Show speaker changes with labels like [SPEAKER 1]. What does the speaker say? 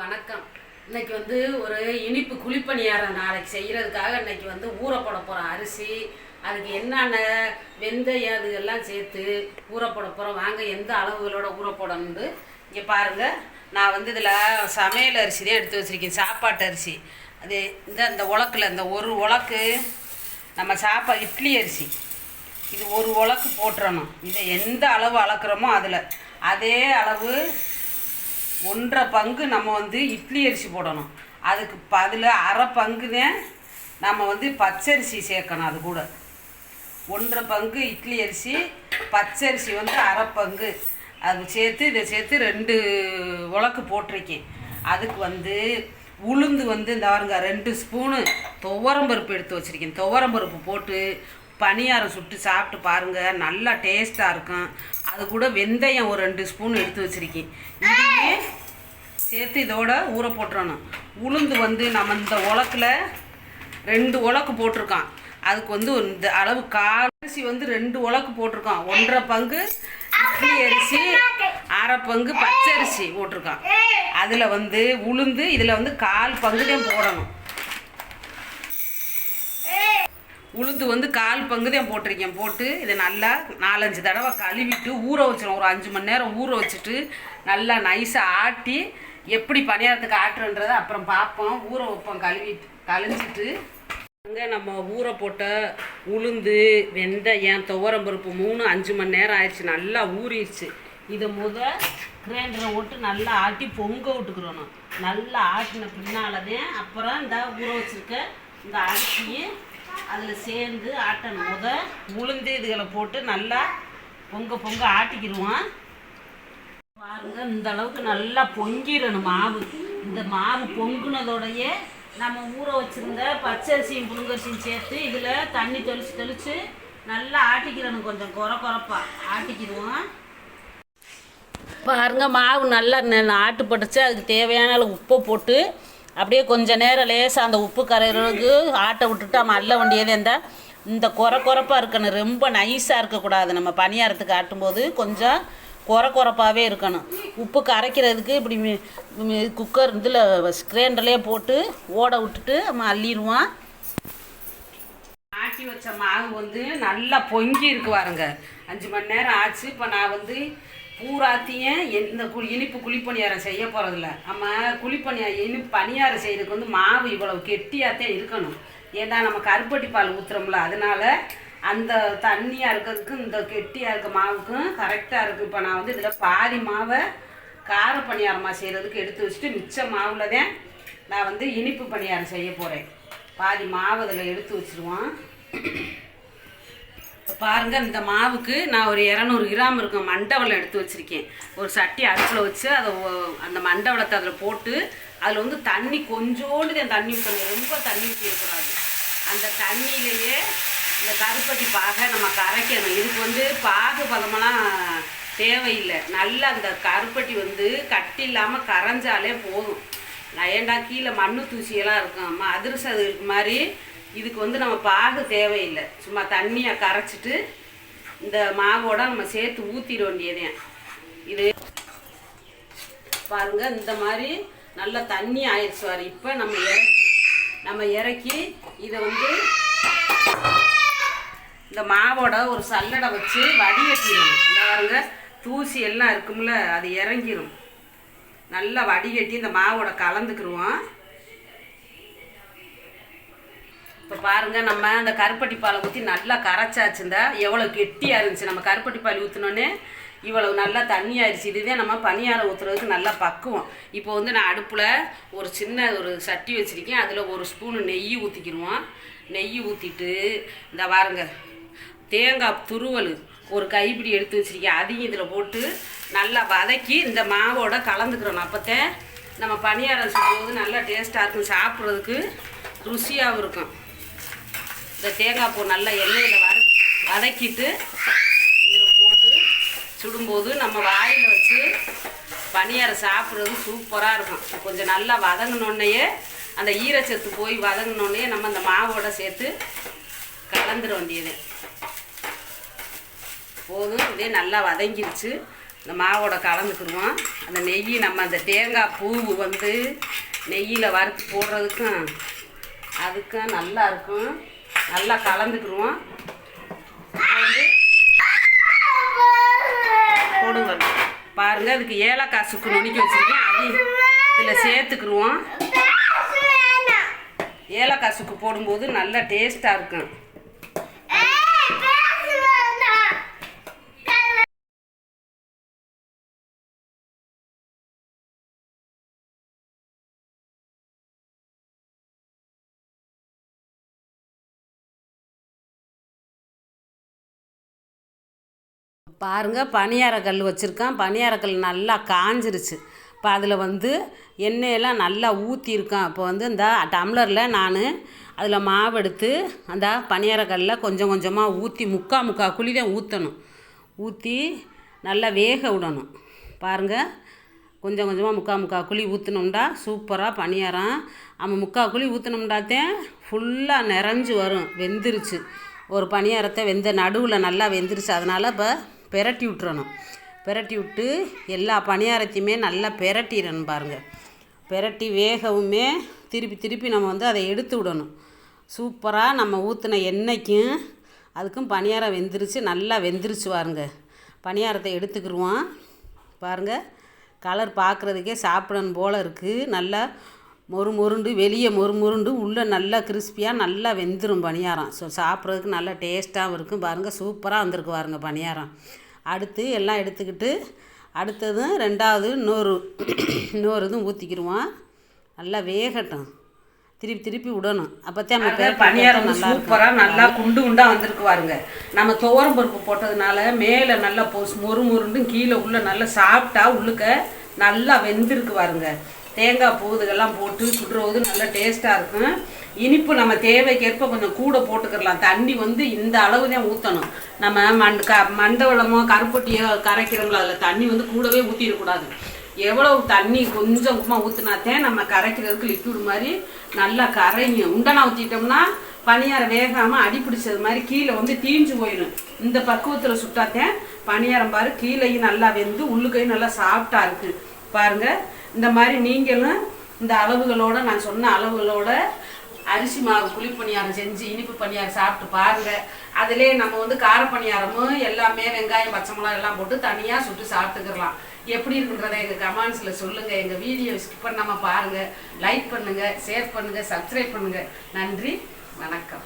[SPEAKER 1] வணக்கம். இன்னைக்கு ஒரு இனிப்பு குழிப்பணியாரம் நாளைக்கு செய்கிறதுக்காக இன்னைக்கு ஊற போட போகிறோம் அரிசி. அதுக்கு என்னென்ன வெந்தயம் அது எல்லாம் சேர்த்து ஊற போட போகிறோம். வாங்க எந்த அளவுகளோட ஊற போடணும்னு இங்கே பாருங்கள். நான் இதில் சமையல் அரிசி தான் எடுத்து வச்சுருக்கேன், சாப்பாட்டு அரிசி. அது இந்த உலக்கில் இந்த ஒரு உலக்கு நம்ம இட்லி அரிசி, இது ஒரு உலக்கு போட்டுறணும். இதை எந்த அளவு அளக்குறோமோ அதில் அதே அளவு 1.5 பங்கு நம்ம இட்லி அரிசி போடணும். அதுக்கு அதில் அரை பங்கு தான் நம்ம பச்சரிசி சேர்க்கணும். அது கூட 1.5 பங்கு இட்லி அரிசி, பச்சரிசி அரை பங்கு. அது சேர்த்து இதை சேர்த்து 2 உலக்கு போட்டிருக்கேன். அதுக்கு உளுந்து இந்த பாருங்க 2 ஸ்பூனு துவரம்பருப்பு எடுத்து வச்சுருக்கேன். துவரம்பருப்பு போட்டு பணியாரம் சுட்டு சாப்பிட்டு பாருங்கள், நல்லா டேஸ்ட்டாக இருக்கும். அது கூட வெந்தயம் ஒரு 2 ஸ்பூன் எடுத்து வச்சுருக்கேன். இதையே சேர்த்து இதோட ஊற போட்டுறணும். உளுந்து நம்ம இந்த உலக்கில் 2 உலக்கு போட்டிருக்கான். அதுக்கு இந்த அளவு அரிசி 2 உலக்கு போட்டிருக்கான். 1.5 பங்கு இட்லி அரிசி, அரை பங்கு பச்சரிசி போட்டிருக்கான். அதில் உளுந்து இதில் 1/4 பங்கு தான் போடணும். உளுந்து 1/4 பங்கு தான் போட்டிருக்கேன். போட்டு இதை நல்லா 4-5 தடவை கழுவிட்டு ஊற வச்சிடும். ஒரு 5 மணி நேரம் ஊற வச்சுட்டு நல்லா நைஸாக ஆட்டி எப்படி பணியாரத்துக்கு ஆட்டுறன்றதை அப்புறம் பார்ப்போம். ஊற வைப்போம் கழிஞ்சிட்டு நம்ம ஊற போட்ட உளுந்து, வெந்தயம், துவரம்பருப்பு 5 மணி நேரம் ஆயிடுச்சு, நல்லா ஊறிடுச்சு. இதை கிரைண்டரை போட்டு நல்லா ஆட்டி பொங்க விட்டுக்கிறணும். நல்லா ஆட்டின பின்னால்தான் அப்புறம் இந்த ஊற வச்சுருக்க இந்த அரிசியை அதில் சேர்ந்து ஆட்டணும். உளுந்து இதுகளை போட்டு நல்லா பொங்க ஆட்டிக்கிடுவோம். பாருங்க, இந்த அளவுக்கு நல்லா பொங்கிடணும் மாவு. இந்த மாவு பொங்குனதோடையே நம்ம ஊற வச்சுருந்த பச்சரிசியும் புழுங்கரிசியும் சேர்த்து இதில் தண்ணி தெளித்து நல்லா ஆட்டிக்கிறணும். கொஞ்சம் குறப்பாக ஆட்டிக்கிடுவோம். பாருங்க, மாவு நல்லா ஆட்டுப்பட்டுச்சு. அதுக்கு தேவையான அளவு உப்பை போட்டு அப்படியே கொஞ்சம் நேரம் லேசாக அந்த உப்பு கரைகிறதுக்கு ஆட்டை விட்டுட்டு நம்ம அல்ல வேண்டியது இந்த குறப்பாக இருக்கணும். ரொம்ப நைஸாக இருக்கக்கூடாது. நம்ம பணியாரத்துக்கு ஆட்டும்போது கொஞ்சம் குறப்பாகவே இருக்கணும். உப்பு கரைக்கிறதுக்கு இப்படி குக்கர் இதில் கிரைண்டர்லேயே போட்டு ஓட விட்டுட்டு நம்ம அள்ளிடுவோம். ஆட்டி வச்ச மாவு நல்லா பொங்கி இருக்கு பாருங்க. 5 மணி நேரம் ஆச்சு. இப்போ நான் பூராத்தியும் இந்த இனிப்பு குழிப்பணியாரம் செய்ய போகிறதில்ல. நம்ம இனிப்பு பணியாரம் செய்கிறதுக்கு மாவு இவ்வளவு கெட்டியாகத்தான் இருக்கணும். ஏன்னா நம்ம கருப்பட்டி பால் ஊற்றுறோம்ல, அதனால அந்த தண்ணியாக இருக்கிறதுக்கு இந்த கெட்டியாக இருக்க மாவுக்கும் கரெக்டாக இருக்குது. இப்போ நான் இதில் பாதி மாவை கார பணியாரமாக செய்கிறதுக்கு எடுத்து வச்சுட்டு மிச்ச மாவில் தான் நான் இனிப்பு பணியாரம் செய்ய போகிறேன். பாதி மாவு அதில் எடுத்து வச்சுருவோம். பாருங்கள், இந்த மாவுக்கு நான் ஒரு 200 கிராம் இருக்கும் மண்டவளம் எடுத்து வச்சுருக்கேன். ஒரு சட்டி அடுப்பில் வச்சு அதை அந்த மண்டவளத்தை அதில் போட்டு அதில் தண்ணி கொஞ்சோண்டு தான் தண்ணி ஊற்றணும். ரொம்ப தண்ணி ஊற்றிடக்கூடாது. அந்த தண்ணியிலேயே இந்த கருப்பட்டி பாகை நம்ம கரைக்கணும். இதுக்கு பாகு பதமெல்லாம் தேவையில்லை. நல்லா அந்த கருப்பட்டி கட்டி இல்லாமல் கரைஞ்சாலே போதும். ஏண்டா கீழே மண்ணு தூசியெல்லாம் இருக்கும், அதிரசம் அது இருக்கு மாதிரி. இதுக்கு நம்ம பாகு தேவையில்லை. சும்மா தண்ணியை கரைச்சிட்டு இந்த மாவோட நம்ம சேர்த்து ஊற்றிட வேண்டியதேன். இது பாருங்கள், இந்த மாதிரி நல்லா தண்ணி ஆயிடுச்சு வாரு. இப்போ நம்ம இறக்கி இதை இந்த மாவோட ஒரு சல்லடை வச்சு வடிகட்டிடணும். இந்த பாருங்க, தூசி எல்லாம் இருக்கும்ல, அது இறங்கிடும். நல்லா வடிகட்டி இந்த மாவோட கலந்துக்கிடுவோம். இப்போ பாருங்கள், நம்ம அந்த கருப்பட்டி பாலை ஊற்றி நல்லா கரைச்சாச்சுந்தா எவ்வளோ கெட்டியாக இருந்துச்சு. நம்ம கருப்பட்டி பால் ஊற்றினோன்னே இவ்வளவு நல்லா தண்ணி ஆயிடுச்சு. இதுதான் நம்ம பணியாரம் ஊற்றுறதுக்கு நல்லா பக்குவம். இப்போ நான் அடுப்பில் ஒரு சின்ன சட்டி வச்சுருக்கேன். அதில் 1 ஸ்பூனு நெய் ஊற்றிக்கிடுவோம். நெய் ஊற்றிட்டு இந்த பாருங்க, தேங்காய் துருவல் ஒரு கைப்பிடி எடுத்து வச்சுருக்கேன். அதையும் இதில் போட்டு நல்லா வதக்கி இந்த மாவோட கலந்துக்கிறோம். அப்போத்தான் நம்ம பணியாரம் சுடும்போது நல்லா டேஸ்ட்டாக இருக்கும், சாப்பிட்றதுக்கு ருசியாகவும் இருக்கும். இந்த தேங்காய் பூ நல்லா எண்ணெயில் வதக்கிட்டு இதில் போட்டு சுடும்போது நம்ம வாயில் வச்சு பணியாரம் சாப்பிட்றது சூப்பராக இருக்கும். கொஞ்சம் நல்லா வதங்கினோன்னையே அந்த ஈரச்சத்து போய் வதங்கினோடனே நம்ம அந்த மாவோட சேர்த்து கலந்துட வேண்டியது போதும். இதே நல்லா வதங்கிருச்சு. இந்த மாவோட கலந்துக்கிடுவோம். அந்த நெய் நம்ம அந்த தேங்காய் பூ வந்து நெய்யில் வறுத்து போடுறதுக்கும் அதுக்கும் நல்லா இருக்கும். நல்லா கலந்துக்கிடுவோம். போடுங்க பாருங்கள். அதுக்கு ஏலக்காய் சுக்கு நுணுக்கி வச்சுருக்கேன். அது இதில் சேர்த்துக்கிடுவோம். ஏலக்காய் சுக்கு போடும்போது நல்லா டேஸ்ட்டாக இருக்கும். பாருங்கள், பனியாரக்கல் வச்சுருக்கேன். பனியாரக்கல் நல்லா காஞ்சிருச்சு. இப்போ அதில் வந்து எண்ணெயெல்லாம் நல்லா ஊற்றிருக்கேன். இப்போ வந்து இந்த டம்ளரில் நான் அதில் மாவு எடுத்து அந்த பனியாரக்கல்லில் கொஞ்சம் கொஞ்சமாக ஊற்றி முக்கா குழி தான் ஊற்றணும். ஊற்றி நல்லா வேக விடணும். பாருங்கள், கொஞ்சம் கொஞ்சமாக முக்கா குழி ஊற்றினோம்டா சூப்பராக பனியாரம். நம்ம முக்கா குழி ஊற்றினோம்டாத்தேன் ஃபுல்லாக நிறைஞ்சு வரும். வெந்துருச்சு. ஒரு பனியாரத்தை வெந்த நடுவில் நல்லா வெந்துருச்சு. அதனால் இப்போ பெரட்டி விட்டுறணும். பெரட்டி விட்டு எல்லா பனியாரத்தையுமே நல்லா பெரட்டிடணும். பாருங்கள், பெரட்டி வேகவுமே திருப்பி நம்ம வந்து அதை எடுத்து விடணும். சூப்பராக நம்ம ஊற்றின எண்ணெய்க்கும் அதுக்கும் பனியாரம் வெந்துருச்சு. நல்லா வெந்துருச்சு. பாருங்க, பனியாரத்தை எடுத்துக்கிடுவோம். பாருங்கள், கலர் பார்க்குறதுக்கே சாப்பிடணும் போல் இருக்குது. நல்லா மொறுண்டு வெளியே மொறுண்டு உள்ளே நல்லா கிறிஸ்பியாக நல்லா வெந்துடும் பனியாரம். ஸோ சாப்பிட்றதுக்கு நல்லா டேஸ்ட்டாகவும் இருக்கும். பாருங்கள், சூப்பராக வந்திருக்கு பாருங்கள் பனியாரம். அடுத்து எல்லாம் எடுத்துக்கிட்டு அடுத்ததும் ரெண்டாவது இன்னொரு இதுவும் ஊற்றிக்கிடுவோம். நல்லா வேகட்டும். திருப்பி விடணும். அப்போத்தான் நம்ம பனியாரம் நல்லா சூப்பராக நல்லா குண்டாக வந்திருக்கு. பாருங்க, நம்ம துவரம் பருப்பு போட்டதுனால மேலே நல்லா மொறுண்டு கீழே உள்ள நல்லா சாப்பிட்டா உள்ளுக்க நல்லா வெந்திருக்கு. பாருங்க, தேங்காய் பூதுகள்லாம் போட்டு சுடுறது நல்லா டேஸ்ட்டாக இருக்கும். இனிப்பு நம்ம தேவைக்கேற்ப கொஞ்சம் கூட போட்டுக்கிடலாம். தண்ணி வந்து இந்த அளவு தான் ஊற்றணும். நம்ம மண்டவளமோ கருப்பட்டியோ கரைக்கிறோங்களோ அதில் தண்ணி வந்து கூடவே ஊற்றிடக்கூடாது. எவ்வளவு தண்ணி கொஞ்சமாக ஊற்றினாத்தேன் நம்ம கரைக்கிறதுக்கு லிக்விட் மாதிரி நல்லா கரையும். உண்டனா ஊற்றிட்டோம்னா பனியாரம் வேகாமல் அடிப்பிடிச்சது மாதிரி கீழே வந்து தீஞ்சு போயிடும். இந்த பக்குவத்தில் சுட்டாத்தேன் பனியாரம் பாரு கீழேயும் நல்லா வெந்து உள்ளுக்கையும் நல்லா சாஃப்டா இருக்குது. பாருங்கள், இந்த மாதிரி நீங்களும் இந்த அளவுகளோட நான் சொன்ன அளவுகளோட அரிசி மாவு குழி பணியாரம் செஞ்சு இனிப்பு பணியாரம் சாப்பிட்டு பாருங்கள். அதிலே நம்ம வந்து கார பணியாரமும் எல்லாமே வெங்காயம் பச்சை மிளகாய் எல்லாம் போட்டு தனியாக சுட்டு சாப்பிட்டுக்கலாம். எப்படி இருக்குன்றதை எங்கள் கமெண்ட்ஸில் சொல்லுங்கள். எங்கள் வீடியோ ஸ்கிப் பண்ணாமல் பாருங்கள். லைக் பண்ணுங்கள், ஷேர் பண்ணுங்கள், சப்ஸ்கிரைப் பண்ணுங்கள். நன்றி, வணக்கம்.